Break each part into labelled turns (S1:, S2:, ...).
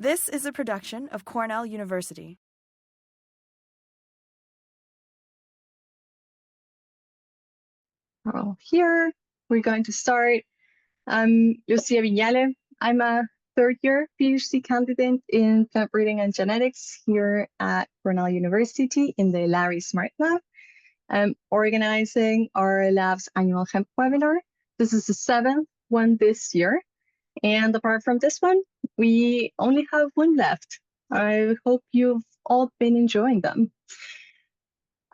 S1: This is a production of Cornell University.
S2: Well, here we're going to start. I'm Lucia Viñale. I'm a third-year PhD candidate in plant breeding and genetics here at Cornell University in the Larry Smart Lab. I'm organizing our lab's annual hemp webinar. This is the 7th one this year. And apart from this one, we only have one left. I hope you've all been enjoying them.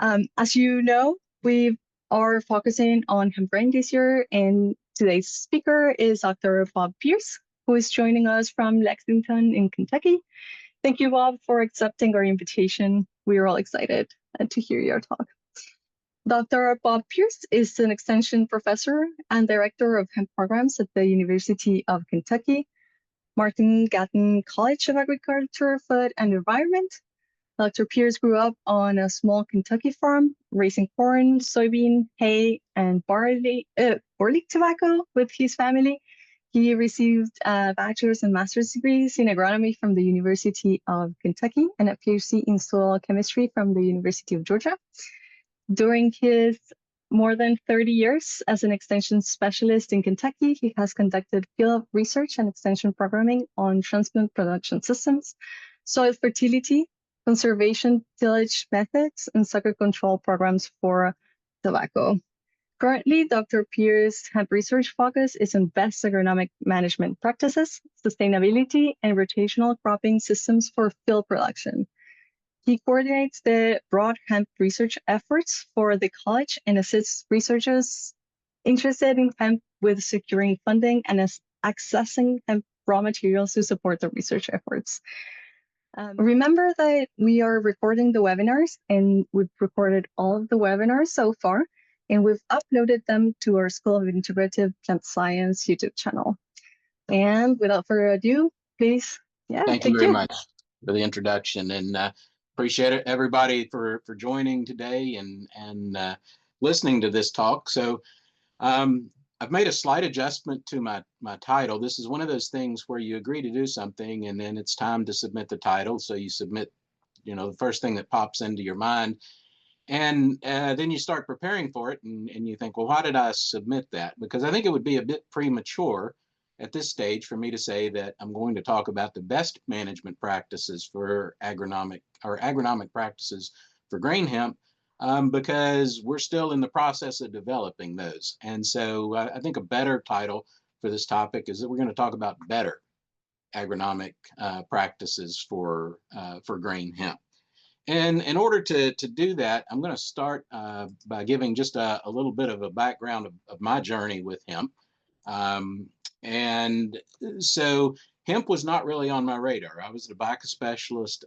S2: As you know, we are focusing on hemp grain this year, and today's speaker is Dr. Bob Pearce, who is joining us from Lexington in Kentucky. Thank you, Bob, for accepting our invitation. We are all excited to hear your talk. Dr. Bob Pearce is an extension professor and director of hemp programs at the University of Kentucky, Martin-Gatton College of Agriculture, Food and Environment. Dr. Pearce grew up on a small Kentucky farm, raising corn, soybean, hay, and burley tobacco with his family. He received bachelor's and master's degrees in agronomy from the University of Kentucky and a PhD in soil chemistry from the University of Georgia. During his more than 30 years as an extension specialist in Kentucky, he has conducted field research and extension programming on transplant production systems, soil fertility, conservation tillage methods, and sucker control programs for tobacco. Currently, Dr. Pearce's hemp research focus is on best agronomic management practices, sustainability, and rotational cropping systems for field production. He coordinates the broad hemp research efforts for the college and assists researchers interested in hemp with securing funding and accessing hemp raw materials to support the research efforts. Remember that we are recording the webinars, and we've recorded all of the webinars so far, and we've uploaded them to our School of Integrative Plant Science YouTube channel. And without further ado, please,
S3: Thank you very much for the introduction, and appreciate it, everybody, for joining today and listening to this talk. So I've made a slight adjustment to my title. This is one of those things where you agree to do something and then it's time to submit the title. So you submit, the first thing that pops into your mind, and then you start preparing for it and you think, well, why did I submit that? Because I think it would be a bit premature at this stage for me to say that I'm going to talk about the best management practices for agronomic practices for grain hemp, because we're still in the process of developing those. And so I think a better title for this topic is that we're going to talk about better agronomic practices for grain hemp. And in order to do that, I'm going to start by giving just a little bit of a background of my journey with hemp. And so hemp was not really on my radar. I was a tobacco specialist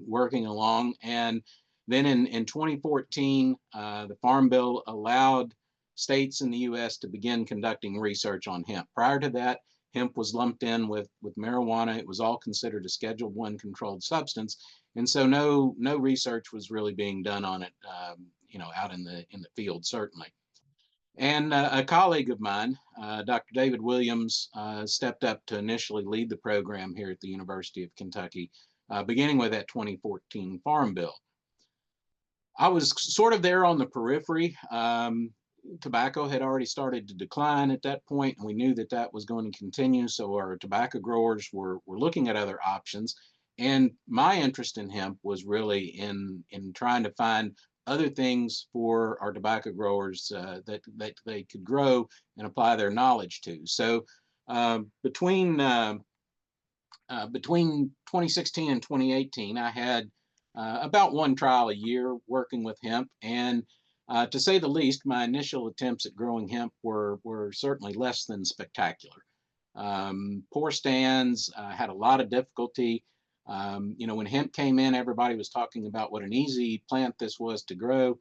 S3: working along, and then in 2014, the Farm Bill allowed states in the U.S. to begin conducting research on hemp. Prior to that, hemp was lumped in with marijuana. It was all considered a Schedule I controlled substance, and so no research was really being done on it, out in the field, certainly. And a colleague of mine, Dr. David Williams, stepped up to initially lead the program here at the University of Kentucky, beginning with that 2014 Farm Bill. I was sort of there on the periphery. Tobacco had already started to decline at that point, and we knew that that was going to continue. So our tobacco growers were looking at other options. And my interest in hemp was really in trying to find other things for our tobacco growers that they could grow and apply their knowledge to. So between 2016 and 2018, I had about one trial a year working with hemp, and to say the least, my initial attempts at growing hemp were certainly less than spectacular. Poor stands, had a lot of difficulty. When hemp came in, everybody was talking about what an easy plant this was to grow.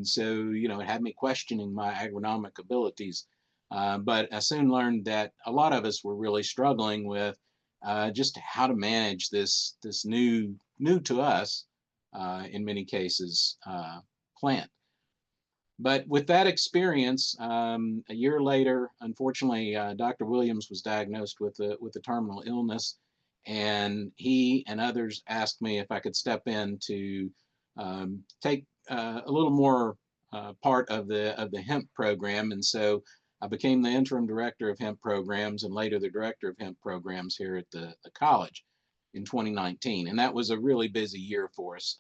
S3: So it had me questioning my agronomic abilities. But I soon learned that a lot of us were really struggling with just how to manage this new to us, in many cases, plant. But with that experience, a year later, unfortunately, Dr. Williams was diagnosed with a terminal illness. and he and others asked me if I could step in to take a little more part of the hemp program. And so I became the interim director of hemp programs and later the director of hemp programs here at the college in 2019. And that was a really busy year for us.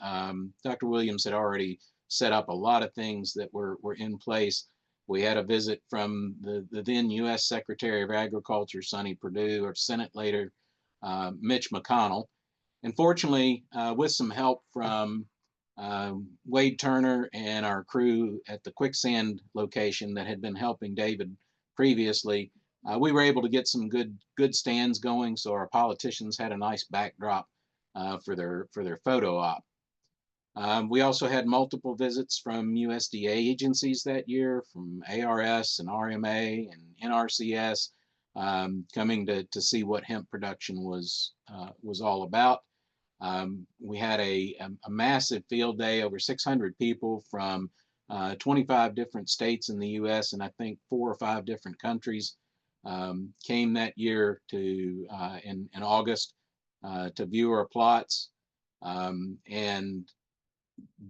S3: Dr. Williams had already set up a lot of things that were in place. We had a visit from the then U.S. Secretary of Agriculture, Sonny Perdue, or Senate later, Mitch McConnell. And fortunately, with some help from Wade Turner and our crew at the quicksand location that had been helping David previously, we were able to get some good stands going. So our politicians had a nice backdrop for their photo op. We also had multiple visits from USDA agencies that year, from ARS and RMA and NRCS, coming to see what hemp production was all about. We had a massive field day, over 600 people from 25 different states in the U.S. and I think 4 or 5 different countries came that year to in August to view our plots. And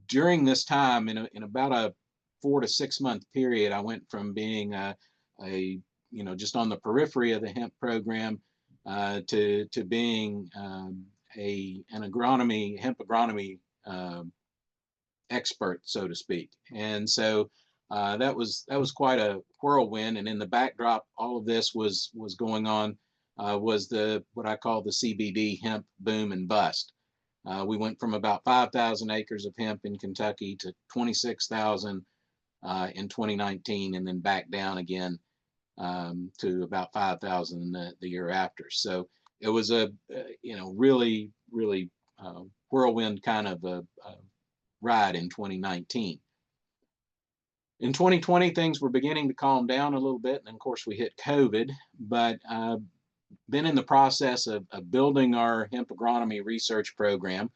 S3: during this time, in about a 4 to 6 month period, I went from being a just on the periphery of the hemp program to being an hemp agronomy expert, so to speak. And so that was quite a whirlwind. And in the backdrop, all of this was going on was what I call the CBD hemp boom and bust. We went from about 5,000 acres of hemp in Kentucky to 26,000 in 2019, and then back down again to about 5,000 the year after. So it was a really whirlwind kind of a ride in 2019. In 2020, things were beginning to calm down a little bit, and of course we hit COVID, but been in the process of building our hemp agronomy research program.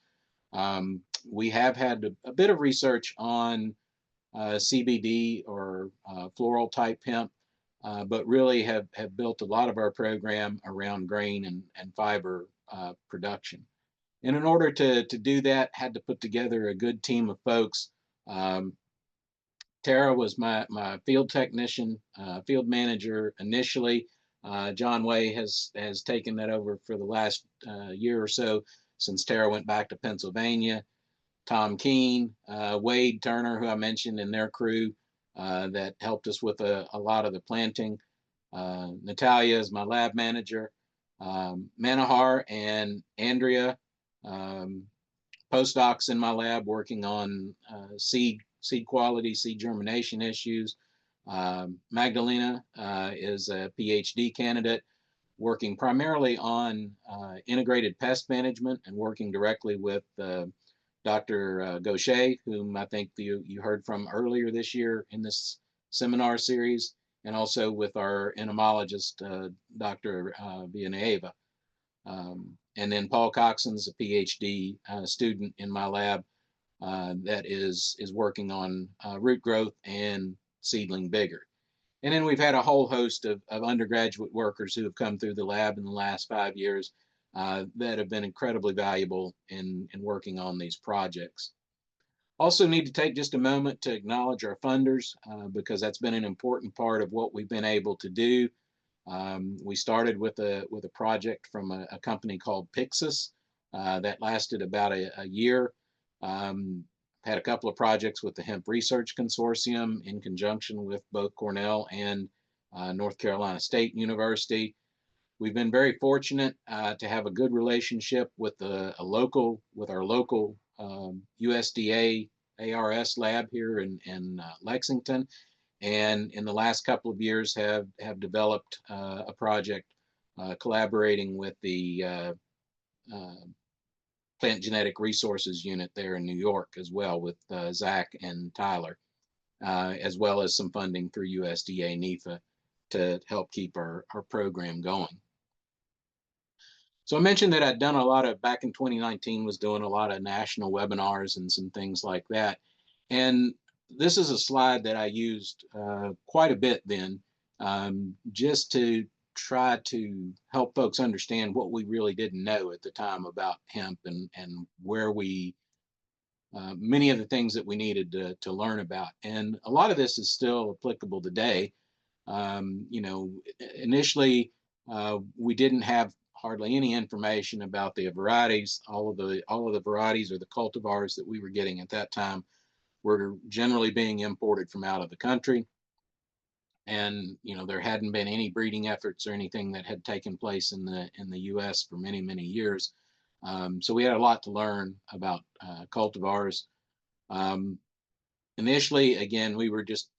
S3: We have had a bit of research on CBD or floral type hemp, but really have built a lot of our program around grain and fiber production. And in order to do that, had to put together a good team of folks. Tara was my field technician, field manager initially. John Way has taken that over for the last year or so since Tara went back to Pennsylvania. Tom Keene, Wade Turner, who I mentioned, and their crew that helped us with a lot of the planting. Natalia is my lab manager. Manahar and Andrea, postdocs in my lab working on seed quality, seed germination issues. Magdalena is a PhD candidate working primarily on integrated pest management and working directly with Dr. Gaucher, whom I think you heard from earlier this year in this seminar series, and also with our entomologist, Dr. Villanueva. And then Paul Coxon's a PhD student in my lab that is working on root growth and seedling vigor. And then we've had a whole host of undergraduate workers who have come through the lab in the last 5 years that have been incredibly valuable in working on these projects. Also need to take just a moment to acknowledge our funders because that's been an important part of what we've been able to do. We started with a project from a company called Pixis that lasted about a year. Had a couple of projects with the Hemp Research Consortium in conjunction with both Cornell and North Carolina State University. We've been very fortunate to have a good relationship with our local USDA ARS lab here in Lexington, and in the last couple of years have developed a project collaborating with the Plant Genetic Resources Unit there in New York as well with Zach and Tyler, as well as some funding through USDA NEFA to help keep our program going. So I mentioned that I'd done back in 2019, was doing a lot of national webinars and some things like that. And this is a slide that I used quite a bit then, just to try to help folks understand what we really didn't know at the time about hemp and where we, many of the things that we needed to learn about. And a lot of this is still applicable today. You know, initially, we didn't have hardly any information about the varieties. All of the varieties or the cultivars that we were getting at that time were generally being imported from out of the country. And you know, there hadn't been any breeding efforts or anything that had taken place in the U.S. for many years. So we had a lot to learn about cultivars. Initially, again, we were just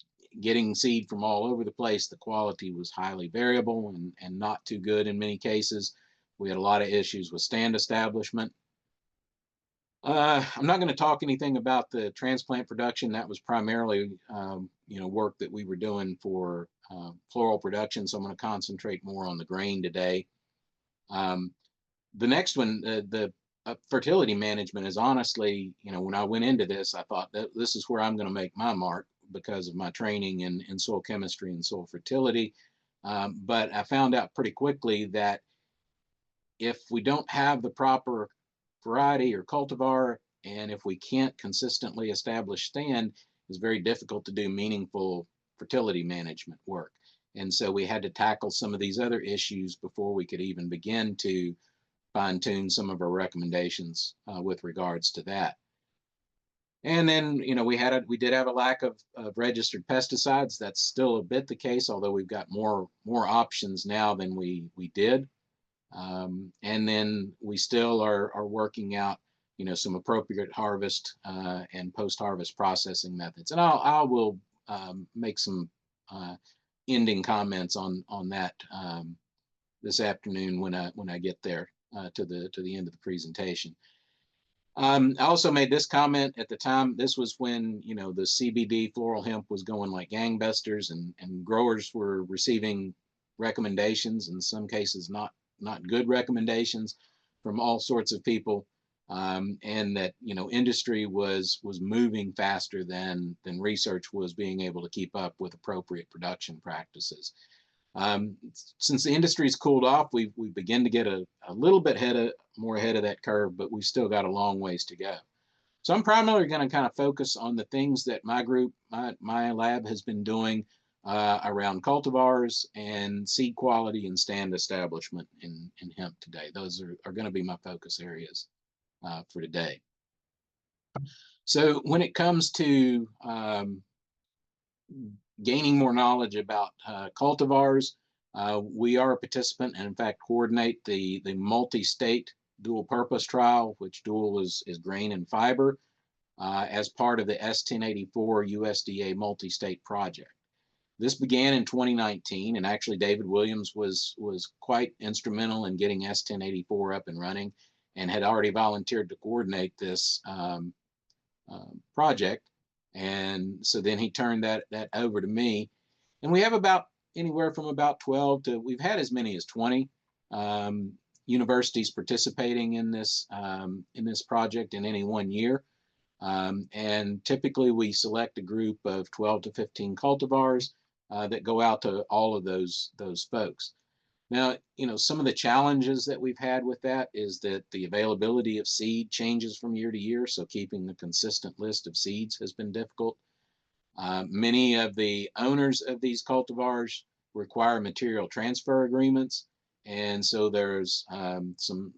S3: getting seed from all over the place. The quality was highly variable and not too good in many cases. We had a lot of issues with stand establishment. I'm not going to talk anything about the transplant production. That was primarily, you know, work that we were doing for floral production. So I'm going to concentrate more on the grain today. The next one, the fertility management, is honestly, you know, when I went into this, I thought that this is where I'm going to make my mark because of my training in soil chemistry and soil fertility. But I found out pretty quickly that if we don't have the proper variety or cultivar, and if we can't consistently establish stand, it's very difficult to do meaningful fertility management work. And so we had to tackle some of these other issues before we could even begin to fine-tune some of our recommendations with regards to that. And then, you know, we did have a lack of registered pesticides. That's still a bit the case, although we've got more options now than we did. And then we still are working out, you know, some appropriate harvest and post-harvest processing methods. And I will make some ending comments on that this afternoon when I get there to the end of the presentation. I also made this comment at the time. This was when, you know, the CBD floral hemp was going like gangbusters, and growers were receiving recommendations, in some cases not good recommendations, from all sorts of people, and that, you know, industry was moving faster than research was being able to keep up with appropriate production practices. Since the industry's cooled off, we begin to get a little bit more ahead of that curve, but we've still got a long ways to go. So I'm primarily going to kind of focus on the things that my group, my lab has been doing around cultivars and seed quality and stand establishment in hemp today. Those are going to be my focus areas for today. So when it comes to gaining more knowledge about cultivars, we are a participant and in fact coordinate the multi-state dual purpose trial, which dual is grain and fiber, as part of the S1084 USDA multi-state project. This began in 2019, and actually David Williams was quite instrumental in getting S1084 up and running, and had already volunteered to coordinate this project. And so then he turned that over to me, and we have about anywhere from about 12 to, we've had as many as 20 universities participating in this project in any one year. And typically we select a group of 12 to 15 cultivars that go out to all of those folks. Now, you know, some of the challenges that we've had with that is that the availability of seed changes from year to year. So keeping a consistent list of seeds has been difficult. Many of the owners of these cultivars require material transfer agreements. And so there's some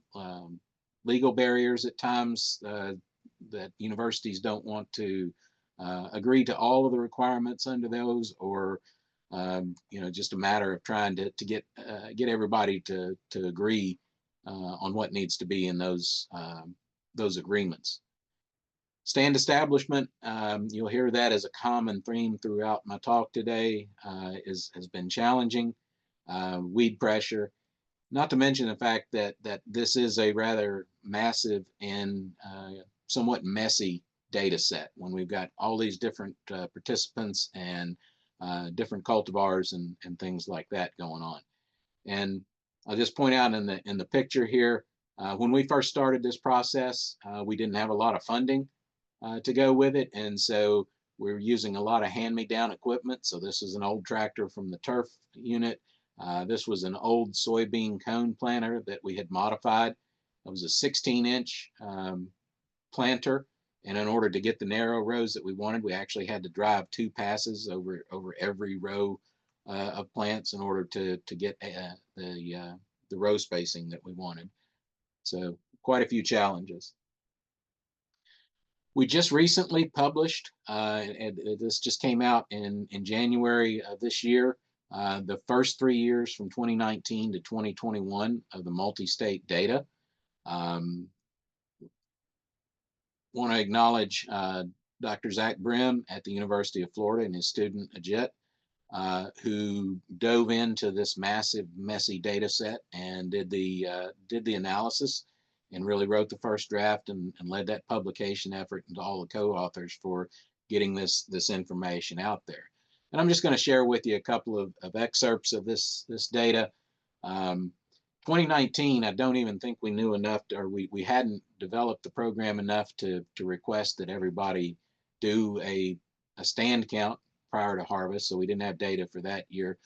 S3: legal barriers at times that universities don't want to agree to all of the requirements under those, or you know, just a matter of trying to get everybody to agree on what needs to be in those agreements. Stand establishment, you'll hear that as a common theme throughout my talk today, has been challenging. Weed pressure, not to mention the fact that this is a rather massive and somewhat messy data set when we've got all these different participants and different cultivars and things like that going on. And I'll just point out in the picture here, when we first started this process, we didn't have a lot of funding to go with it, and so we're using a lot of hand-me-down equipment. So this is an old tractor from the turf unit. This was an old soybean cone planter that we had modified. It was a 16-inch planter, and in order to get the narrow rows that we wanted, we actually had to drive 2 passes over every row of plants in order to get the row spacing that we wanted. So quite a few challenges. We just recently published, and this just came out in January of this year, the first 3 years from 2019 to 2021 of the multi-state data. Want to acknowledge Dr. Zach Brim at the University of Florida and his student Ajit, who dove into this massive, messy data set and did the analysis and really wrote the first draft and led that publication effort, and to all the co-authors for getting this information out there. And I'm just going to share with you a couple of excerpts of this data. 2019, I don't even think we knew enough, or we hadn't developed the program enough to request that everybody do a stand count prior to harvest, so we didn't have data for that year.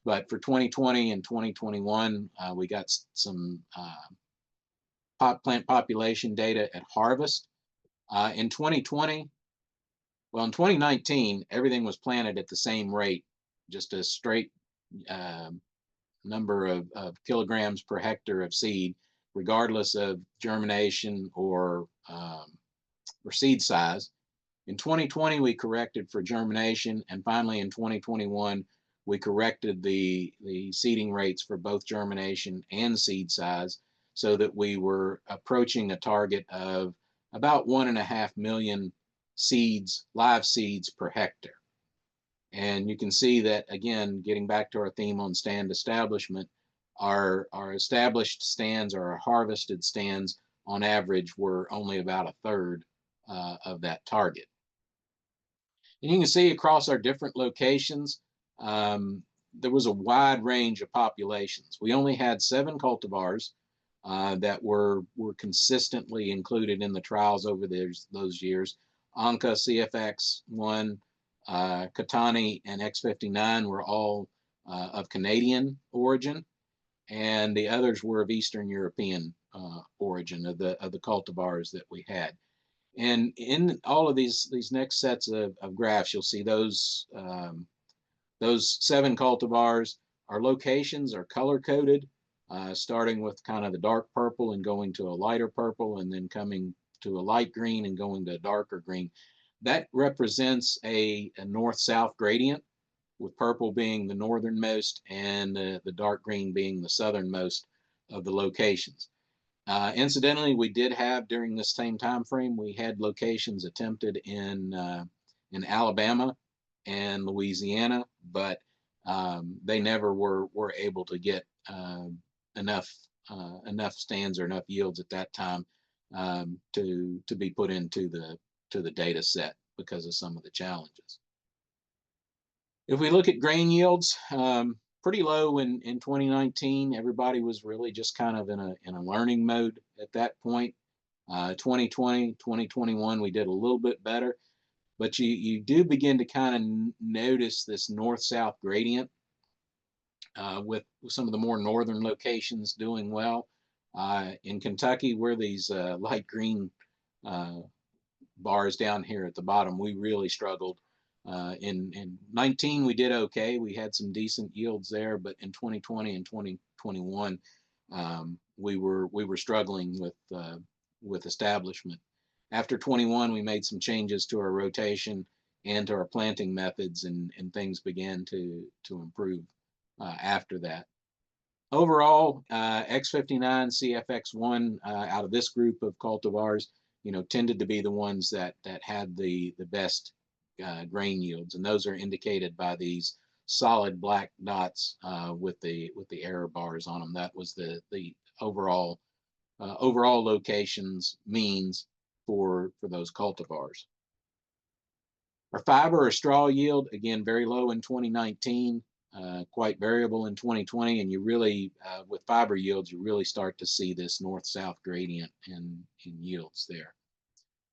S3: But for 2020 and 2021, we got some plant population data at harvest. In 2020, well, in 2019, everything was planted at the same rate, just a straight number of kilograms per hectare of seed, regardless of germination or seed size. In 2020, we corrected for germination, and finally in 2021, we corrected the seeding rates for both germination and seed size, so that we were approaching a target of about 1.5 million seeds, live seeds per hectare. And you can see that, again, getting back to our theme on stand establishment, our established stands, or our harvested stands, on average were only about 1/3 of that target. And you can see across our different locations, there was a wide range of populations. We only had 7 cultivars that were consistently included in the trials over those years. Anka, CFX1, Katani, and X59 were all of Canadian origin, and the others were of Eastern European origin of the cultivars that we had. And in all of these next sets of graphs, you'll see those 7 cultivars. Our locations are color coded, starting with kind of the dark purple and going to a lighter purple, and then coming to a light green and going to a darker green. That represents a north-south gradient, with purple being the northernmost and the dark green being the southernmost of the locations. Incidentally, we did have, during this same time frame, we had locations attempted in Alabama and Louisiana, but they never were able to get enough stands or enough yields at that time to be put into the data set because of some of the challenges. If we look at grain yields, pretty low in 2019. Everybody was really just kind of in a learning mode at that point. 2020, 2021, we did a little bit better, but you do begin to kind of notice this north-south gradient with some of the more northern locations doing well. In Kentucky, where these light green bars down here at the bottom, we really struggled. In 19, we did okay. We had some decent yields there, but in 2020 and 2021, we were struggling with establishment. After 21, we made some changes to our rotation and to our planting methods, and things began to improve after that. Overall, X59, CFX1 out of this group of cultivars, tended to be the ones that had the best grain yields, and those are indicated by these solid black dots with the error bars on them. That was the overall locations means for those cultivars. Our fiber or straw yield, again, very low in 2019, quite variable in 2020, and you really, with fiber yields, you really start to see this north-south gradient in yields there.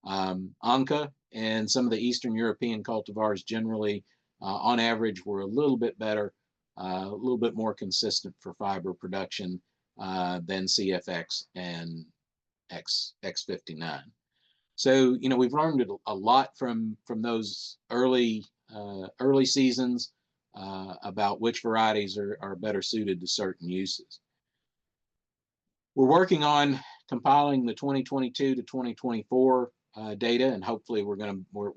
S3: Anka and some of the Eastern European cultivars generally, on average, were a little bit better a little bit more consistent for fiber production than CFX and X59. So, we've learned a lot from those early seasons about which varieties are better suited to certain uses. We're working on compiling the 2022 to 2024 data, and hopefully we're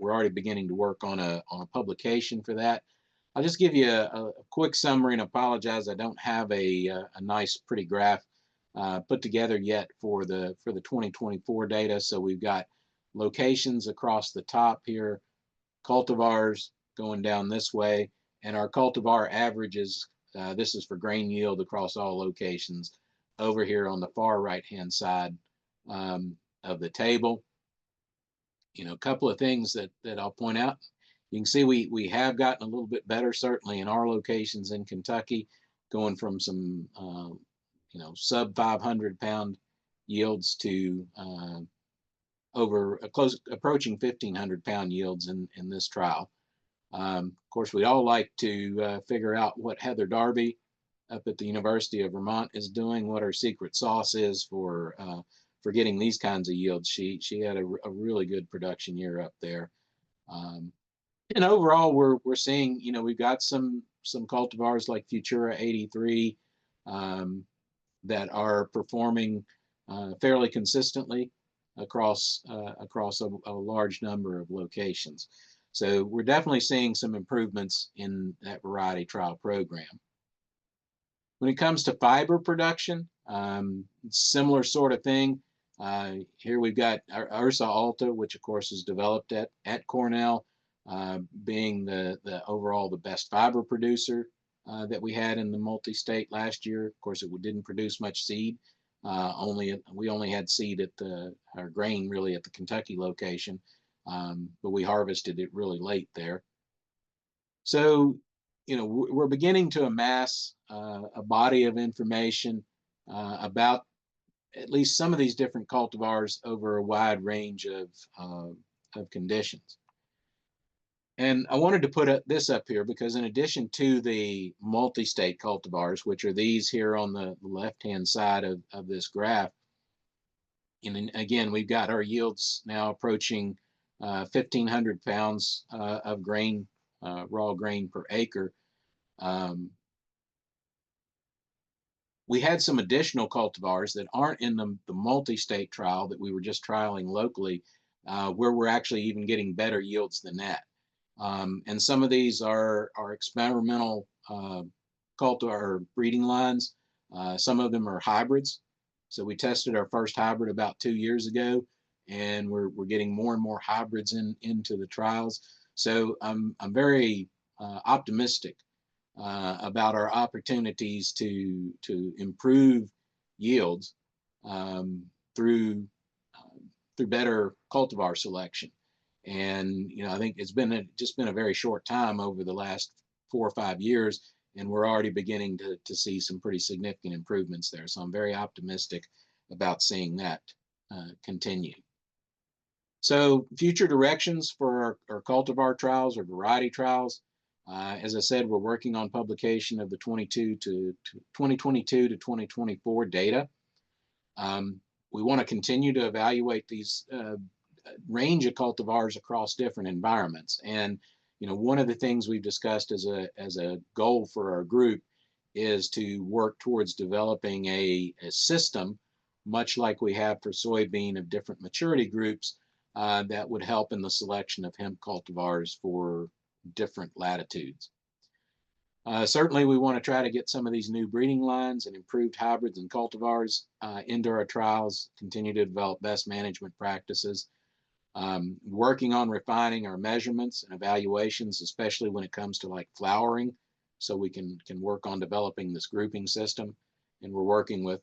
S3: already beginning to work on a publication for that. I'll just give you a quick summary and apologize I don't have a nice pretty graph put together yet for the 2024 data. So we've got locations across the top here, cultivars going down this way, and our cultivar averages, this is for grain yield across all locations, over here on the far right hand side of the table. A couple of things that I'll point out. You can see we have gotten a little bit better, certainly in our locations in Kentucky, going from some sub 500 pound yields to approaching 1,500 pound yields in this trial. Of course, we all like to figure out what Heather Darby up at the University of Vermont is doing, what her secret sauce is for getting these kinds of yields. She had a really good production year up there. And overall, we're seeing, we've got some cultivars like Futura 83 that are performing fairly consistently across a large number of locations. So we're definitely seeing some improvements in that variety trial program. When it comes to fiber production, similar sort of thing. Here we've got Ursa Alta, which of course is developed at Cornell, being the overall the best fiber producer that we had in the multi-state last year. Of course, it didn't produce much seed. We only had seed at our grain really at the Kentucky location, but we harvested it really late there. So, we're beginning to amass a body of information about at least some of these different cultivars over a wide range of conditions. And I wanted to put this up here because in addition to the multi-state cultivars, which are these here on the left-hand side of this graph, and again, we've got our yields now approaching 1,500 pounds of grain, raw grain per acre. We had some additional cultivars that aren't in the multi-state trial that we were just trialing locally, where we're actually even getting better yields than that. And some of these are experimental cultivar breeding lines. Some of them are hybrids. So we tested our first hybrid about 2 years ago, and we're getting more and more hybrids into the trials. So I'm very optimistic about our opportunities to improve yields through better cultivar selection. And I think it's just been a very short time over the last 4 or 5 years, and we're already beginning to see some pretty significant improvements there. So I'm very optimistic about seeing that continue. So future directions for our cultivar trials or variety trials. As I said, we're working on publication of the 2022 to 2024 data. We want to continue to evaluate these range of cultivars across different environments. And one of the things we've discussed as a goal for our group is to work towards developing a system, much like we have for soybean, of different maturity groups that would help in the selection of hemp cultivars for different latitudes. Certainly, we want to try to get some of these new breeding lines and improved hybrids and cultivars into our trials, continue to develop best management practices, working on refining our measurements and evaluations, especially when it comes to like flowering, so we can work on developing this grouping system. And we're working with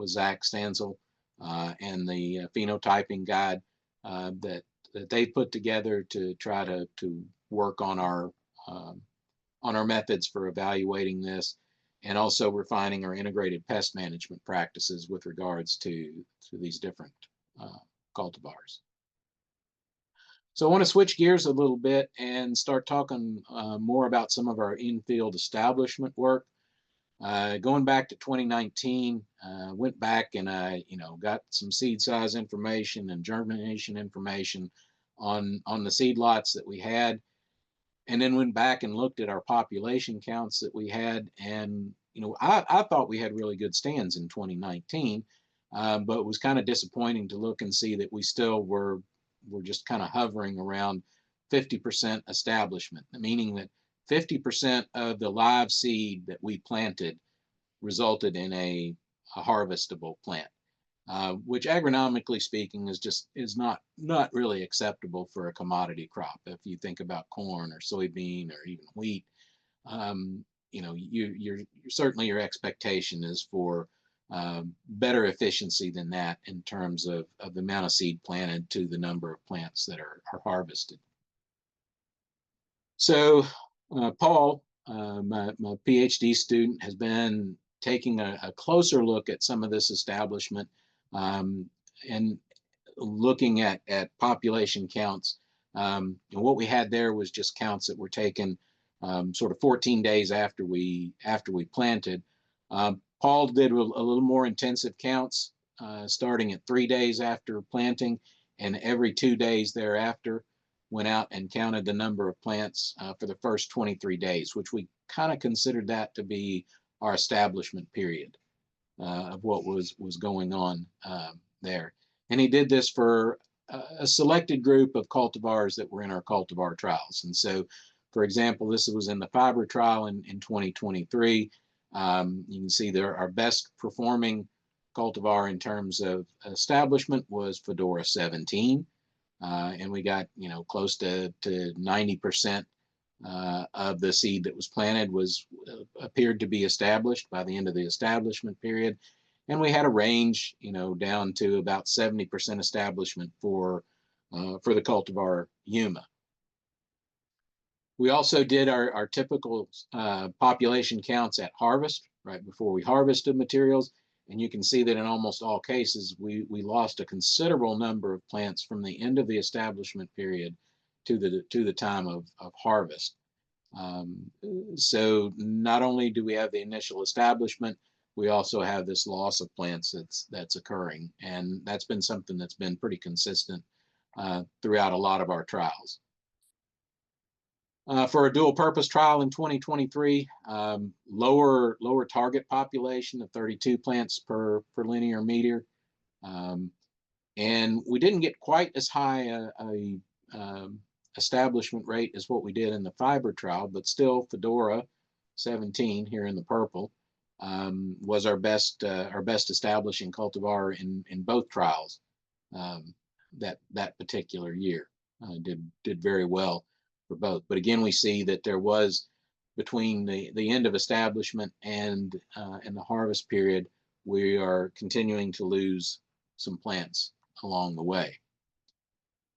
S3: Zach Stansel and the phenotyping guide that they put together to try to work on our methods for evaluating this, and also refining our integrated pest management practices with regards to these different cultivars. So I want to switch gears a little bit and start talking more about some of our in-field establishment work. Going back to 2019, went back and I, got some seed size information and germination information on the seed lots that we had, and then went back and looked at our population counts that we had. And I thought we had really good stands in 2019, but it was kind of disappointing to look and see that we still were just kind of hovering around 50% establishment, meaning that 50% of the live seed that we planted resulted in a harvestable plant, which agronomically speaking is not really acceptable for a commodity crop. If you think about corn or soybean or even wheat, you're certainly, your expectation is for better efficiency than that in terms of the amount of seed planted to the number of plants that are harvested. So Paul, my PhD student, has been taking a closer look at some of this establishment and looking at population counts. And what we had there was just counts that were taken sort of 14 days after we planted. Paul did a little more intensive counts, starting at 3 days after planting, and every 2 days thereafter went out and counted the number of plants for the first 23 days, which we kind of considered that to be our establishment period of what was going on there. And he did this for a selected group of cultivars that were in our cultivar trials. And so, for example, this was in the fiber trial in 2023. You can see there, our best performing cultivar in terms of establishment was Fedora 17. And we got, close to 90% of the seed that was planted appeared to be established by the end of the establishment period. And we had a range, down to about 70% establishment for the cultivar Yuma. We also did our typical population counts at harvest, right before we harvested materials. And you can see that in almost all cases, we lost a considerable number of plants from the end of the establishment period to the time of harvest. So not only do we have the initial establishment, we also have this loss of plants that's occurring, and that's been something that's been pretty consistent throughout a lot of our trials. For a dual purpose trial in 2023, lower target population of 32 plants per linear meter. And we didn't get quite as high a establishment rate as what we did in the fiber trial, but still Fedora 17 here in the purple was our best establishing cultivar in both trials that particular year. Did very well for both. But again, we see that there was, between the end of establishment and the harvest period, we are continuing to lose some plants along the way.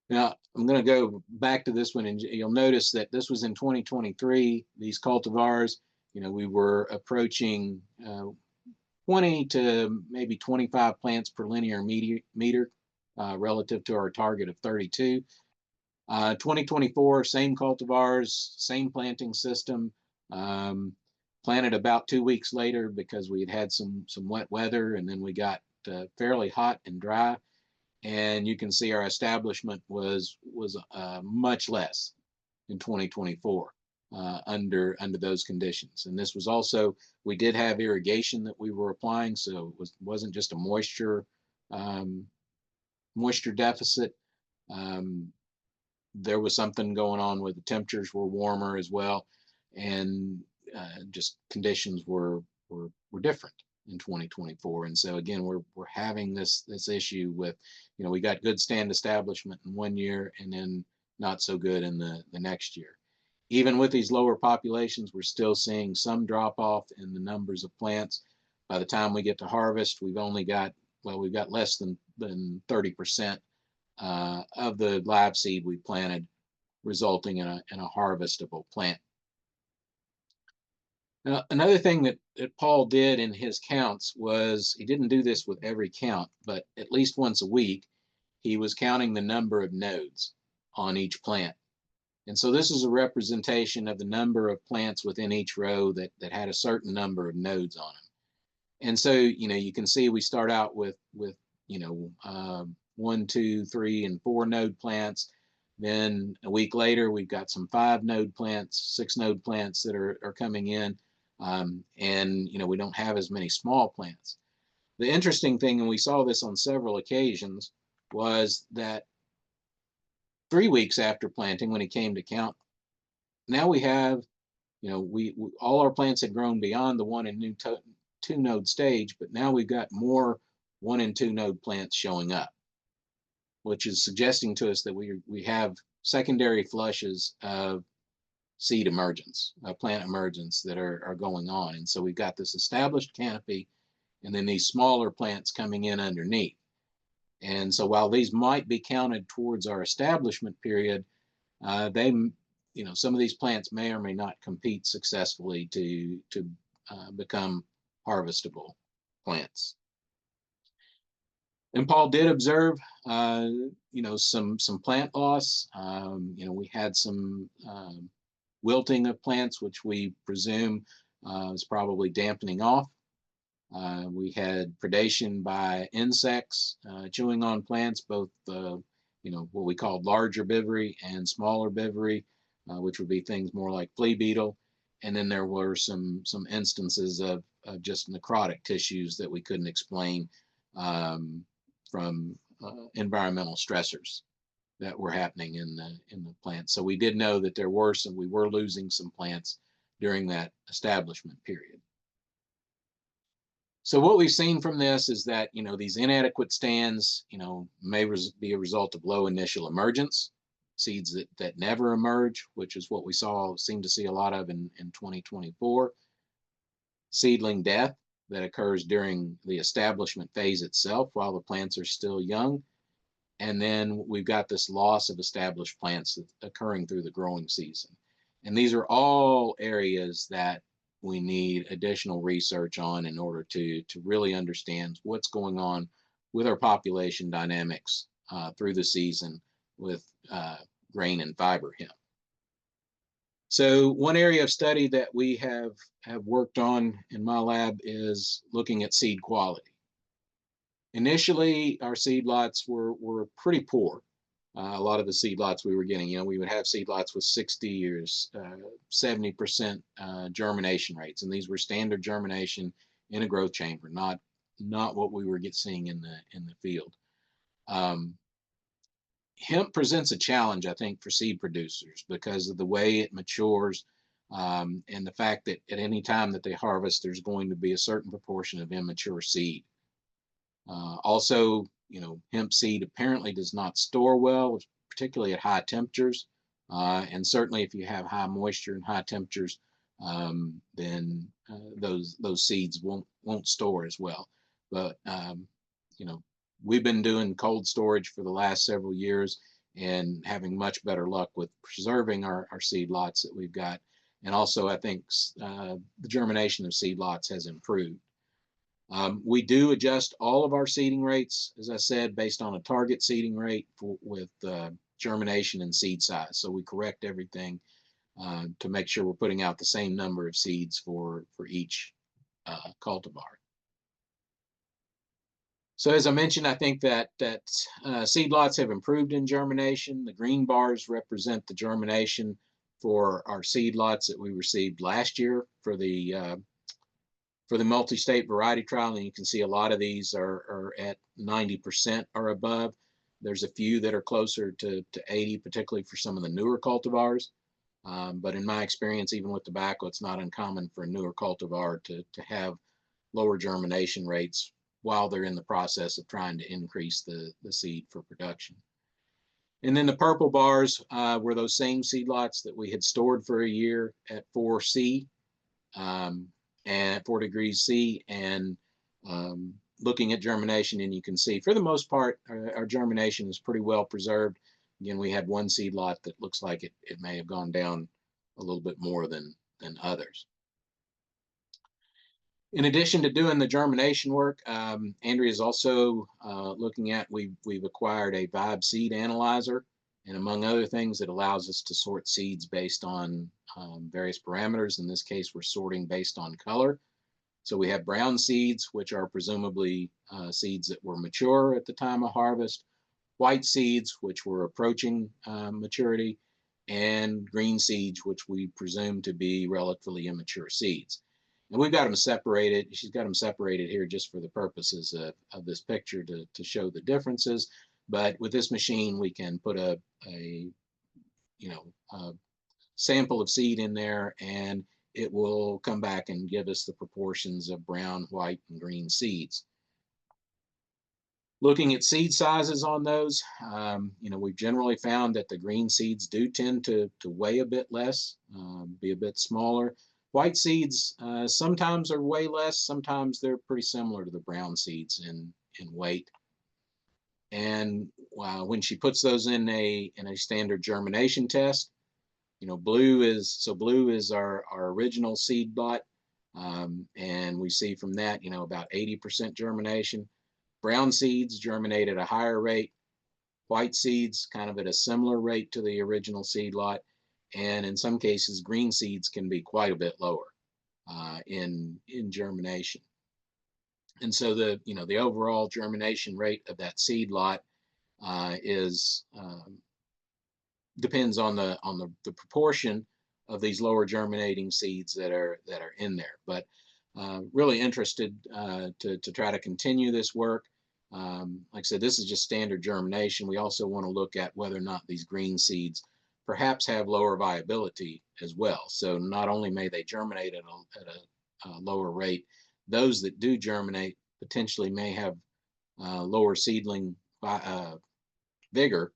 S3: Now, I'm going to go back to this one, and you'll notice that this was in 2023. These cultivars, we were approaching 20 to maybe 25 plants per linear meter relative to our target of 32. 2024, same cultivars, same planting system, planted about 2 weeks later because we had some wet weather, and then we got fairly hot and dry. And you can see our establishment was much less in 2024 under those conditions. And this was also, we did have irrigation that we were applying, so it wasn't just a moisture deficit. There was something going on with the temperatures were warmer as well, and just conditions were different in 2024. And so again, we're having this issue with, we got good stand establishment in 1 year and then not so good in the next year. Even with these lower populations, we're still seeing some drop off in the numbers of plants. By the time we get to harvest, we've got less than 30% of the live seed we planted, resulting in a harvestable plant. Now, another thing that Paul did in his counts was, he didn't do this with every count, but at least once a week, he was counting the number of nodes on each plant. And so this is a representation of the number of plants within each row that had a certain number of nodes on them. And so, you can see we start out with 1, 2, 3, and 4 node plants. Then a week later, we've got some 5 node plants, 6 node plants that are coming in. And we don't have as many small plants. The interesting thing, and we saw this on several occasions, was that 3 weeks after planting, when he came to count, now we have, we all our plants had grown beyond the 1 and 2 node stage, but now we've got more 1 and 2 node plants showing up, which is suggesting to us that we have secondary flushes of seed emergence, plant emergence that are going on. And so we've got this established canopy and then these smaller plants coming in underneath. And so while these might be counted towards our establishment period, some of these plants may or may not compete successfully to become harvestable plants. And Paul did observe, some plant loss. We had some wilting of plants, which we presume is probably dampening off. We had predation by insects chewing on plants, both what we call large herbivory and small herbivory, which would be things more like flea beetle. And then there were some instances of just necrotic tissues that we couldn't explain from environmental stressors that were happening in the plant. So we did know that we were losing some plants during that establishment period. So what we've seen from this is that, these inadequate stands, may be a result of low initial emergence, seeds that never emerge, which is what we seem to see a lot of in 2024. Seedling death that occurs during the establishment phase itself while the plants are still young. And then we've got this loss of established plants occurring through the growing season. And these are all areas that we need additional research on in order to really understand what's going on with our population dynamics through the season with grain and fiber hemp. So one area of study that we have worked on in my lab is looking at seed quality. Initially, our seed lots were pretty poor. A lot of the seed lots we were getting, we would have seed lots with 60 or 70% germination rates, and these were standard germination in a growth chamber, not what we were seeing in the field. Hemp presents a challenge, I think, for seed producers because of the way it matures and the fact that at any time that they harvest, there's going to be a certain proportion of immature seed. Also, hemp seed apparently does not store well, particularly at high temperatures. And certainly if you have high moisture and high temperatures, then those seeds won't store as well. But, we've been doing cold storage for the last several years and having much better luck with preserving our seed lots that we've got. And also, I think the germination of seed lots has improved. We do adjust all of our seeding rates, as I said, based on a target seeding rate with germination and seed size. So we correct everything to make sure we're putting out the same number of seeds for each cultivar. So as I mentioned, I think that seed lots have improved in germination. The green bars represent the germination for our seed lots that we received last year for the multi-state variety trial, and you can see a lot of these are at 90% or above. There's a few that are closer to 80, particularly for some of the newer cultivars. But in my experience, even with tobacco, it's not uncommon for a newer cultivar to have lower germination rates while they're in the process of trying to increase the seed for production. And then the purple bars were those same seed lots that we had stored for a year at 4C. At 4 degrees C, and looking at germination, and you can see for the most part our germination is pretty well preserved. Again, we had one seed lot that looks like it may have gone down a little bit more than others. In addition to doing the germination work, Andrea is also looking at, we've acquired a Vibe seed analyzer, And among other things, it allows us to sort seeds based on various parameters. In this case, we're sorting based on color. So we have brown seeds, which are presumably seeds that were mature at the time of harvest, white seeds, which were approaching maturity, and green seeds, which we presume to be relatively immature seeds. And we've got them separated. She's got them separated here just for the purposes of this picture to show the differences. But with this machine, we can put a sample of seed in there, and it will come back and give us the proportions of brown, white, and green seeds. Looking at seed sizes on those, we've generally found that the green seeds do tend to weigh a bit less, be a bit smaller. White seeds sometimes are way less, sometimes they're pretty similar to the brown seeds in weight. And when she puts those in a standard germination test, blue is our original seed lot, and we see from that about 80% germination. Brown seeds germinate at a higher rate, white seeds kind of at a similar rate to the original seed lot, and in some cases green seeds can be quite a bit lower in germination. And so the overall germination rate of that seed lot depends on the proportion of these lower germinating seeds that are in there. But really interested to try to continue this work. Like I said, this is just standard germination. We also want to look at whether or not these green seeds perhaps have lower viability as well. So not only may they germinate at a lower rate, those that do germinate potentially may have lower seedling vigor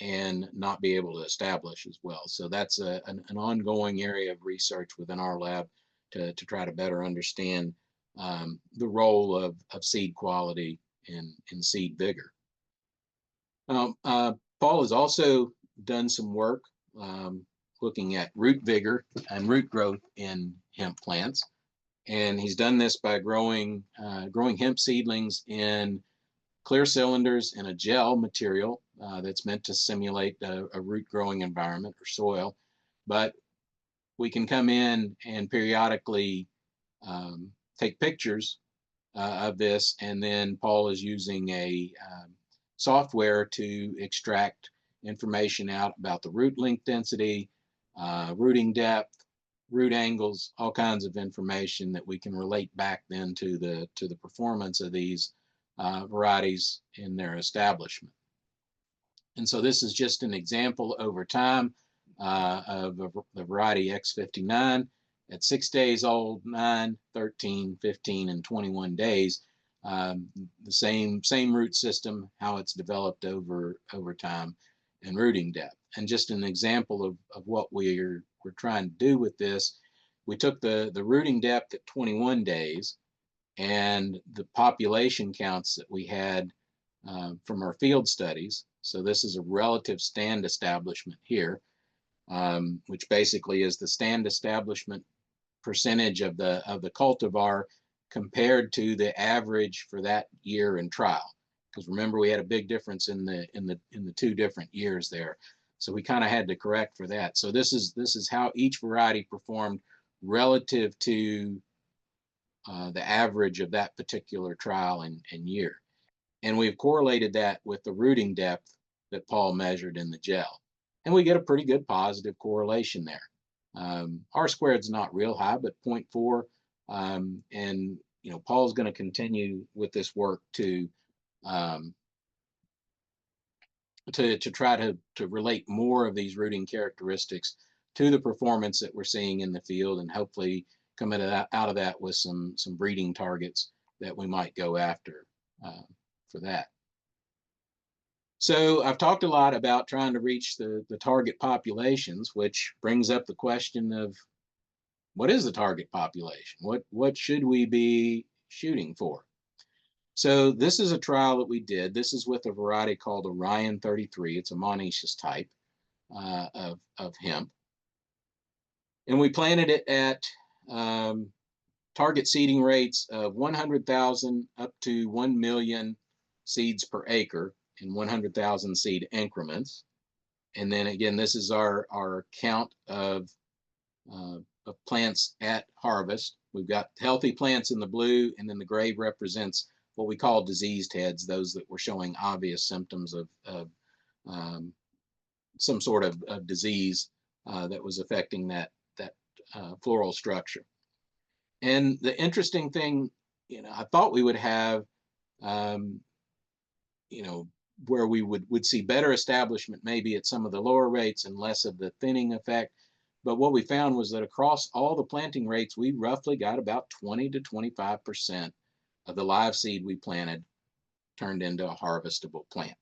S3: and not be able to establish as well. So that's an ongoing area of research within our lab to try to better understand the role of seed quality in seed vigor. Paul has also done some work looking at root vigor and root growth in hemp plants. And he's done this by growing hemp seedlings in clear cylinders in a gel material that's meant to simulate a root growing environment or soil. But we can come in and periodically take pictures of this, and then Paul is using a software to extract information out about the root length density, rooting depth, root angles, all kinds of information that we can relate back then to the performance of these varieties in their establishment. And so this is just an example over time of the variety X59 at 6 days old, 9, 13, 15, and 21 days. The same root system, how it's developed over time, and rooting depth. And just an example of what we're trying to do with this, we took the rooting depth at 21 days and the population counts that we had from our field studies. So this is a relative stand establishment here, which basically is the stand establishment percentage of the cultivar compared to the average for that year in trial. Because remember, we had a big difference in the 2 different years there. So we kind of had to correct for that. So this is how each variety performed relative to the average of that particular trial and year. And we've correlated that with the rooting depth that Paul measured in the gel. And we get a pretty good positive correlation there. R squared is not real high, but 0.4. And Paul's going to continue with this work to try to relate more of these rooting characteristics to the performance that we're seeing in the field, and hopefully come out of that with some breeding targets that we might go after for that. So I've talked a lot about trying to reach the target populations, which brings up the question of what is the target population? What should we be shooting for? So this is a trial that we did. This is with a variety called Orion 33. It's a monoecious type of hemp. And we planted it at target seeding rates of 100,000 up to 1 million seeds per acre in 100,000 seed increments. And then again, this is our count of plants at harvest. We've got healthy plants in the blue, and then the gray represents what we call diseased heads, those that were showing obvious symptoms of some sort of disease that was affecting that floral structure. And the interesting thing, I thought we would have, where we would see better establishment maybe at some of the lower rates and less of the thinning effect. But what we found was that across all the planting rates, we roughly got about 20 to 25% of the live seed we planted turned into a harvestable plant.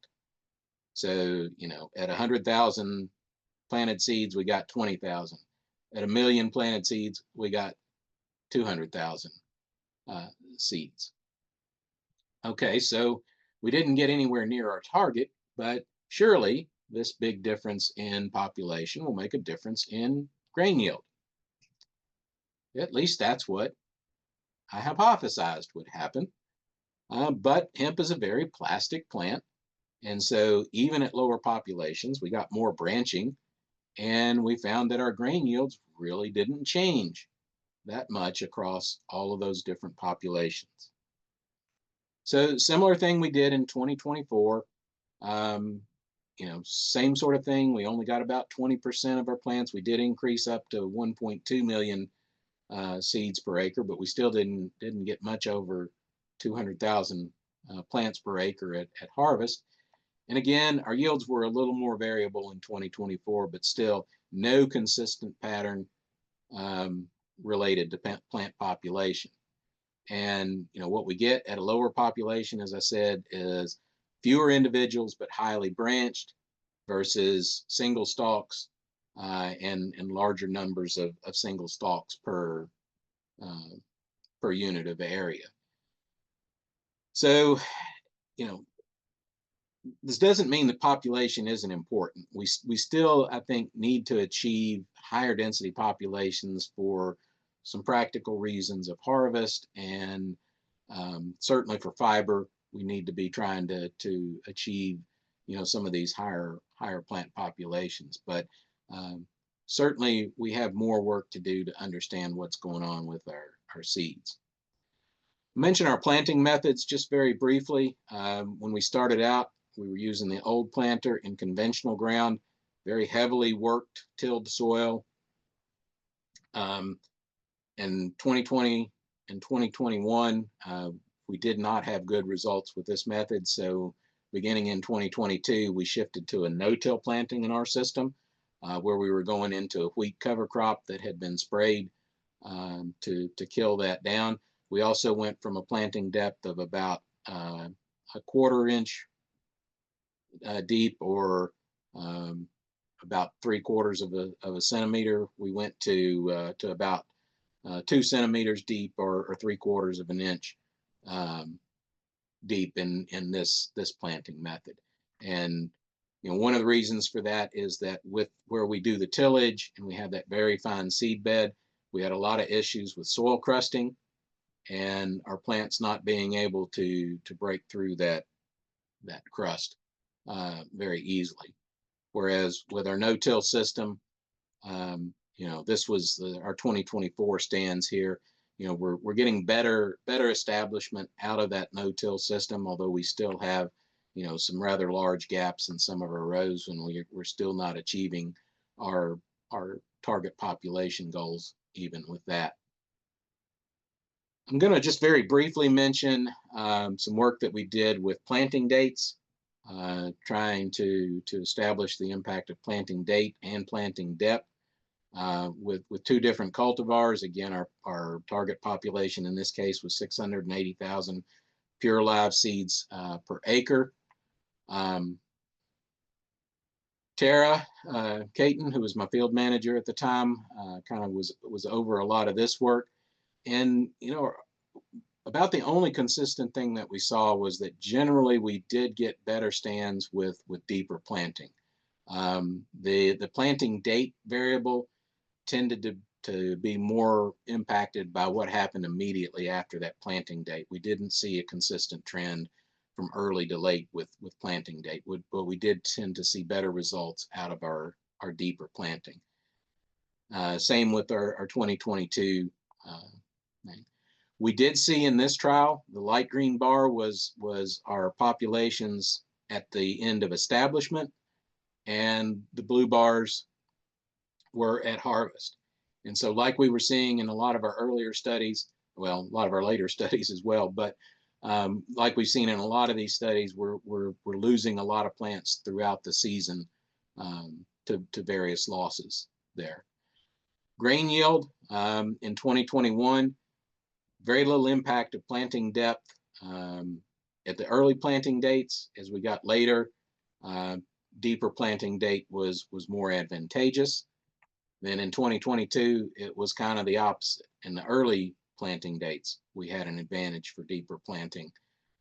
S3: So, at 100,000 planted seeds, we got 20,000. At 1 million planted seeds, we got 200,000 seeds. Okay, so we didn't get anywhere near our target, but surely this big difference in population will make a difference in grain yield. At least that's what I hypothesized would happen. But hemp is a very plastic plant. And so even at lower populations, we got more branching, and we found that our grain yields really didn't change that much across all of those different populations. So similar thing we did in 2024. Same sort of thing. We only got about 20% of our plants. We did increase up to 1.2 million seeds per acre, but we still didn't get much over 200,000 plants per acre at harvest. And again, our yields were a little more variable in 2024, but still no consistent pattern related to plant population. And what we get at a lower population, as I said, is fewer individuals but highly branched versus single stalks and larger numbers of single stalks per unit of area. So, this doesn't mean the population isn't important. We still, I think, need to achieve higher density populations for some practical reasons of harvest, and certainly for fiber, we need to be trying to achieve, some of these higher plant populations. But certainly, we have more work to do to understand what's going on with our seeds. Mention our planting methods just very briefly. When we started out, we were using the old planter in conventional ground, very heavily worked, tilled soil. In 2020 and 2021, we did not have good results with this method. So beginning in 2022, we shifted to a no-till planting in our system, where we were going into a wheat cover crop that had been sprayed to kill that down. We also went from a planting depth of about a 1/4 inch deep, or about 3/4 of a centimeter. We went to about 2 centimeters deep, or 3/4 of an inch deep in this planting method. And one of the reasons for that is that with where we do the tillage and we have that very fine seed bed, we had a lot of issues with soil crusting and our plants not being able to break through that crust very easily. Whereas with our no-till system, this was our 2024 stands here. We're getting better establishment out of that no-till system, although we still have some rather large gaps in some of our rows when we're still not achieving our target population goals even with that. I'm going to just very briefly mention some work that we did with planting dates, trying to establish the impact of planting date and planting depth with 2 different cultivars. Again, our target population in this case was 680,000 pure live seeds per acre. Tara Caton, who was my field manager at the time, kind of was over a lot of this work. And, about the only consistent thing that we saw was that generally we did get better stands with deeper planting. The planting date variable tended to be more impacted by what happened immediately after that planting date. We didn't see a consistent trend early to late with planting date, but we did tend to see better results out of our deeper planting. Same with our 2022 thing. We did see in this trial, the light green bar was our populations at the end of establishment, and the blue bars were at harvest. And so like we were seeing in a lot of our earlier studies, well, a lot of our later studies as well, but like we've seen in a lot of these studies, we're losing a lot of plants throughout the season to various losses there. Grain yield in 2021, very little impact of planting depth at the early planting dates. As we got later, deeper planting date was more advantageous. Then in 2022, it was kind of the opposite. In the early planting dates, we had an advantage for deeper planting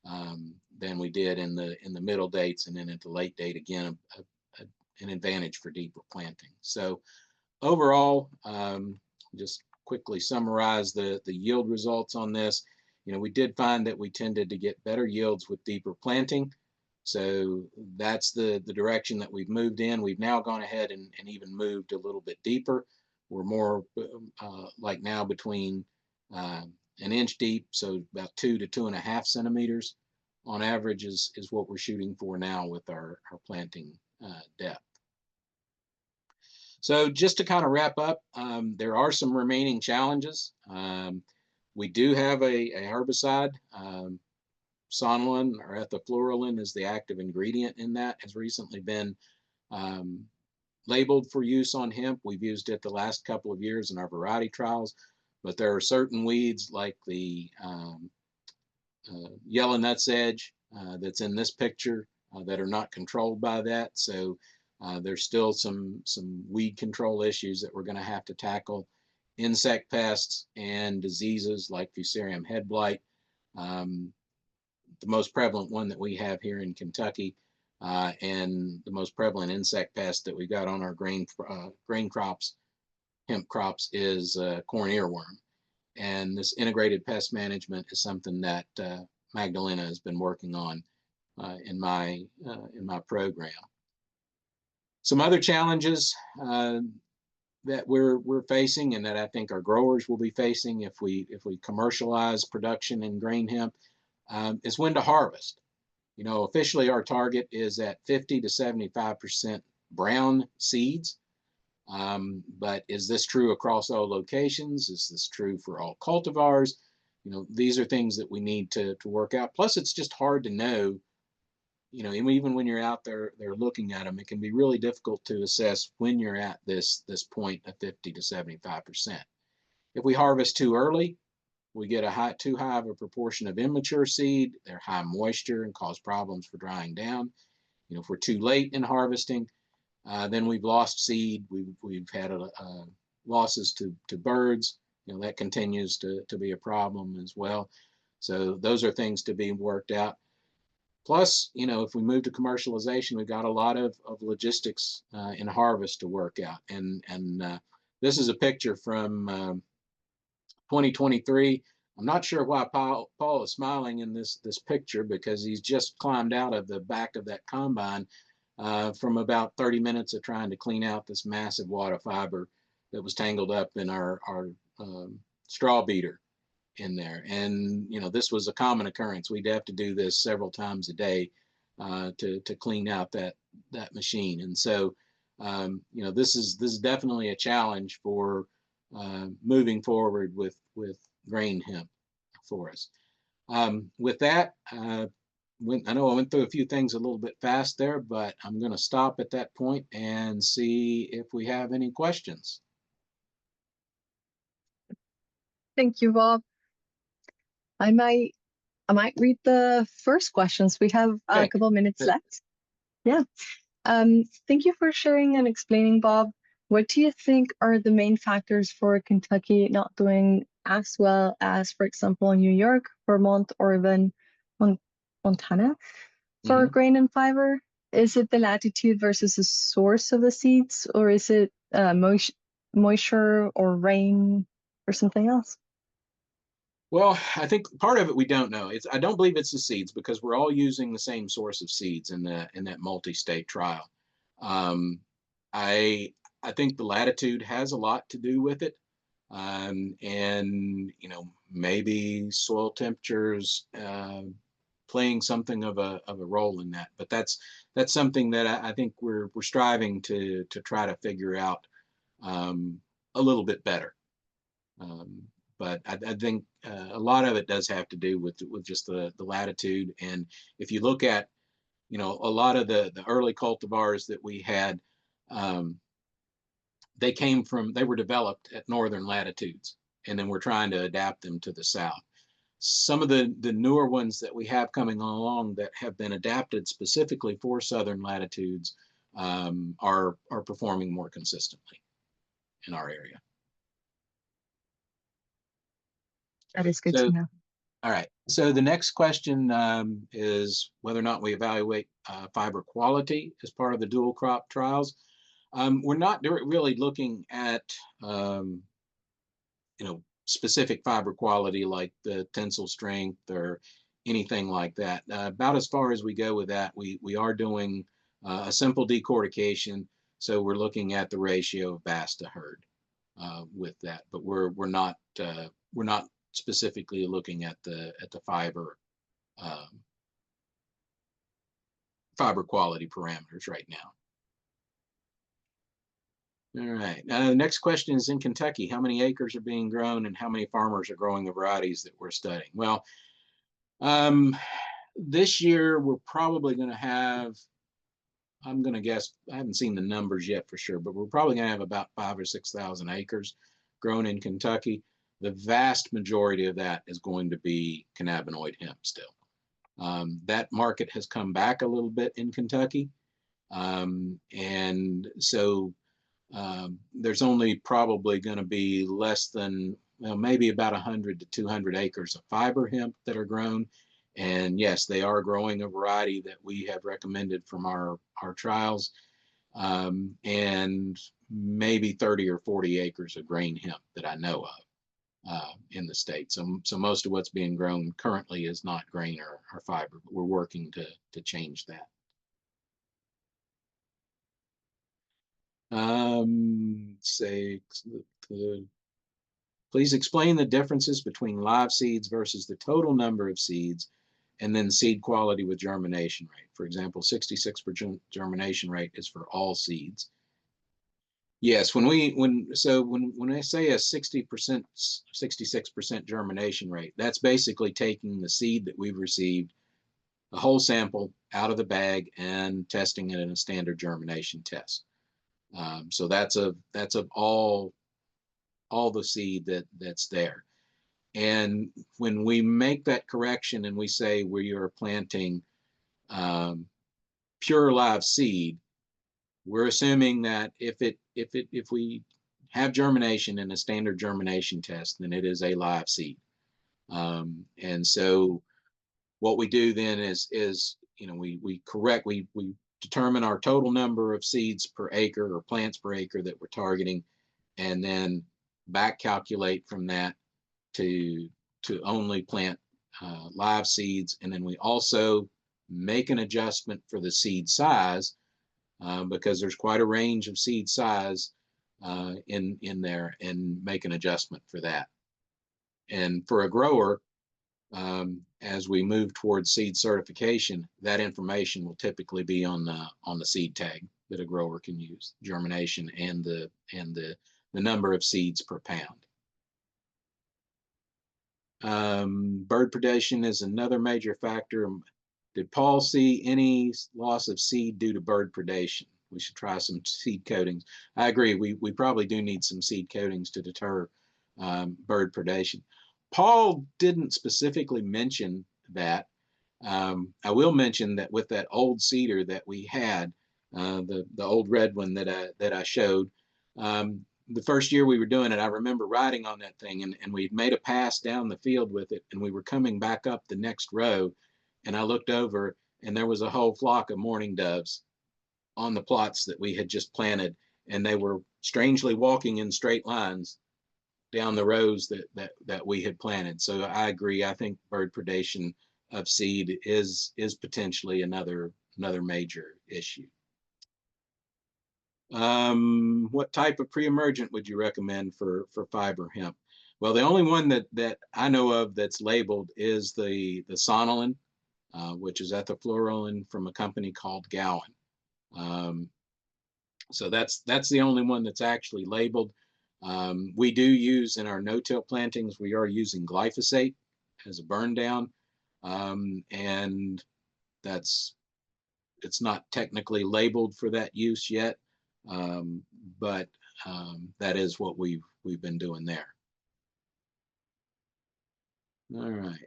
S3: than we did in the middle dates, and then at the late date again, an advantage for deeper planting. So overall, just quickly summarize the yield results on this. We did find that we tended to get better yields with deeper planting. So that's the direction that we've moved in. We've now gone ahead and even moved a little bit deeper. We're more like now between an inch deep, so about 2 to 2.5 centimeters on average is what we're shooting for now with our planting depth. So just to kind of wrap up, there are some remaining challenges. We do have a herbicide. Sonolin or ethafluoralin is the active ingredient in that, has recently been labeled for use on hemp. We've used it the last couple of years in our variety trials, but there are certain weeds like the yellow nutsedge that's in this picture that are not controlled by that. So there's still some weed control issues that we're going to have to tackle. Insect pests and diseases like Fusarium head blight. The most prevalent one that we have here in Kentucky, and the most prevalent insect pest that we got on our grain crops, hemp crops, is corn earworm. And this integrated pest management is something that Magdalena has been working on in my program. Some other challenges that we're facing, and that I think our growers will be facing if we commercialize production in grain hemp, is when to harvest. Officially our target is at 50 to 75% brown seeds. But is this true across all locations? Is this true for all cultivars? These are things that we need to work out. Plus, it's just hard to know. Even when you're out there looking at them, it can be really difficult to assess when you're at this point of 50 to 75%. If we harvest too early, we get too high of a proportion of immature seed. They're high moisture and cause problems for drying down. If we're too late in harvesting, then we've lost seed. We've had losses to birds. That continues to be a problem as well. So those are things to be worked out. Plus, if we move to commercialization, we've got a lot of logistics in harvest to work out. And this is a picture from 2023. I'm not sure why Paul is smiling in this picture, because he's just climbed out of the back of that combine from about 30 minutes of trying to clean out this massive wad of fiber that was tangled up in our straw beater in there. And this was a common occurrence. We'd have to do this several times a day to clean out that machine. And so this is definitely a challenge for moving forward with grain hemp for us. With that, I know I went through a few things a little bit fast there, but I'm going to stop at that point and see if we have any questions.
S2: Thank you, Bob. I might read the first questions. We have a couple minutes left. Yeah. Thank you for sharing and explaining, Bob. What do you think are the main factors for Kentucky not doing as well as, for example, New York, Vermont, or even Montana for grain and fiber? Is it the latitude versus the source of the seeds, or is it moisture or rain or something else?
S3: Well, I think part of it we don't know. I don't believe it's the seeds because we're all using the same source of seeds in that multi-state trial. Um, I I think the latitude has a lot to do with it, and maybe soil temperatures playing something of a role in that. But that's something that I think we're striving to try to figure out um, a little bit better. Um, but I think a lot of it does have to do with just the latitude. And if you look at, a lot of the early cultivars that we had, um, they were developed at northern latitudes, and then we're trying to adapt them to the south. Some of the newer ones that we have coming along that have been adapted specifically for southern latitudes are performing more consistently in our area.
S2: That is good
S3: So
S2: to know.
S3: all right. So the next question is whether or not we evaluate fiber quality as part of the dual crop trials. We're not really looking at specific fiber quality like the tensile strength or anything like that. About as far as we go with that, we are doing a simple decortication. So we're looking at the ratio of bass to herd with that, but we're not specifically looking at the um, fiber quality parameters right now. All right. The next question is in Kentucky. How many acres are being grown and how many farmers are growing the varieties that we're studying? Well, this year we're probably going to have, I'm going to guess, I haven't seen the numbers yet for sure, but we're probably going to have about 5,000 or 6,000 acres grown in Kentucky. The vast majority of that is going to be cannabinoid hemp still. That market has come back a little bit in Kentucky. And so there's only probably going to be less than, well, maybe about 100 to 200 acres of fiber hemp that are grown. And yes, they are growing a variety that we have recommended from our trials, and maybe 30 or 40 acres of grain hemp that I know of in the state. So most of what's being grown currently is not grain or fiber, but we're working to change that. Say, please explain the differences between live seeds versus the total number of seeds, and then seed quality with germination rate. For example, 66% germination rate is for all seeds. Yes, when I say a 60%, 66% germination rate, that's basically taking the seed that we've received, the whole sample out of the bag, and testing it in a standard germination test. So that's of all the seed that's there. And when we make that correction and we say we are planting pure live seed, we're assuming that if we have germination in a standard germination test, then it is a live seed. And so what we do then is we determine our total number of seeds per acre or plants per acre that we're targeting, and then back calculate from that to only plant live seeds. And then we also make an adjustment for the seed size because there's quite a range of seed size in there, and make an adjustment for that. And for a grower, as we move towards seed certification, that information will typically be on the seed tag that a grower can use, germination and the number of seeds per pound. Bird predation is another major factor. Did Paul see any loss of seed due to bird predation? We should try some seed coatings. I agree. We probably do need some seed coatings to deter bird predation. Paul didn't specifically mention that. I will mention that with that old cedar that we had, the old red one that I showed, the first year we were doing it, I remember riding on that thing, and we'd made a pass down the field with it, and we were coming back up the next row, and I looked over, and there was a whole flock of mourning doves on the plots that we had just planted, and they were strangely walking in straight lines down the rows that we had planted. So I agree. I think bird predation of seed is potentially another major issue. What type of pre-emergent would you recommend for fiber hemp? Well, the only one that I know of that's labeled is the sonolin, which is ethafluorolin from a company called Gowan. So that's the only one that's actually labeled. We do use in our no-till plantings, we are using glyphosate as a burn down, and it's not technically labeled for that use yet, but that is what we've been doing there. All right.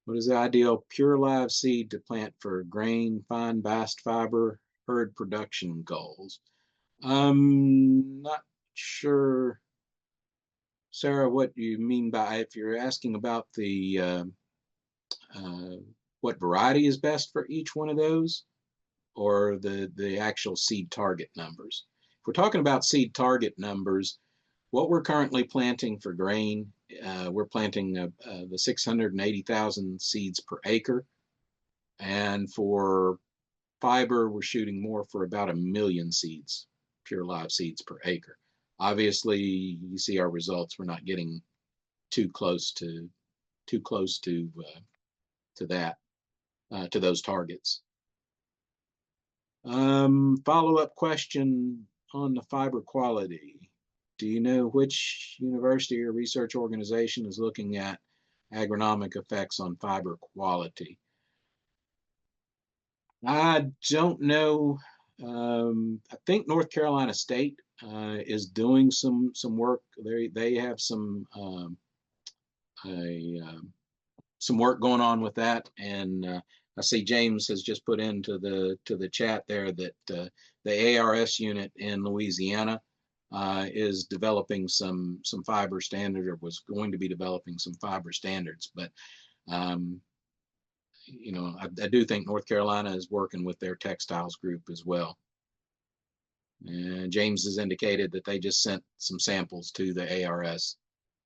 S3: What is the ideal pure live seed to plant for grain, fine bast fiber, herd production goals? Not sure, Sarah, what you mean by, if you're asking about the what variety is best for each one of those, or the actual seed target numbers. If we're talking about seed target numbers, what we're currently planting for grain, we're planting the 680,000 seeds per acre. And for fiber, we're shooting more for about 1 million seeds, pure live seeds per acre. Obviously, you see our results. We're not getting too close to that, to those targets. Follow-up question on the fiber quality. Do you know which university or research organization is looking at agronomic effects on fiber quality? I don't know. I think North Carolina State is doing some work. They have some work going on with that, and I see James has just put into the chat there that the ARS unit in Louisiana is developing some fiber standard, or was going to be developing some fiber standards. But you know, I do think North Carolina is working with their textiles group as well. And James has indicated that they just sent some samples to the ARS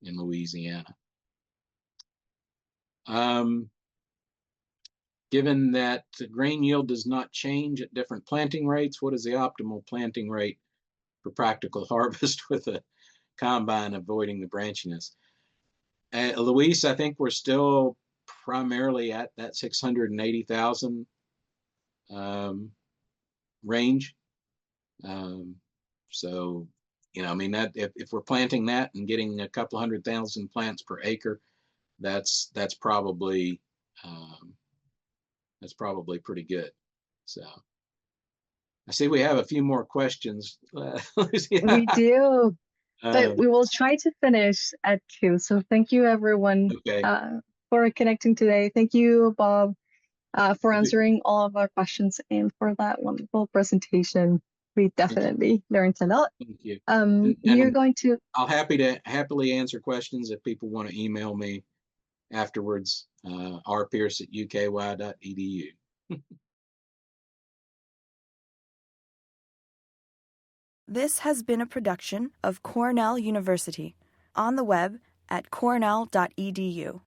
S3: in Louisiana. Given that the grain yield does not change at different planting rates, what is the optimal planting rate for practical harvest with a combine, avoiding the branchiness? Luis, I think we're still primarily at that 680,000 range. So, you know, I mean, that if we're planting that and getting a couple 100,000 plants per acre, that's probably pretty good. So I see we have a few more questions.
S2: We do, but we will try to finish at 2. So thank you, everyone,
S3: okay.
S2: For connecting today. Thank you, Bob, for answering all of our questions and for that wonderful presentation. We definitely learned a lot.
S3: Thank you.
S2: You're going to.
S3: I'll happily answer questions if people want to email me afterwards. rpearce@uky.edu.
S1: This has been a production of Cornell University, on the web at cornell.edu.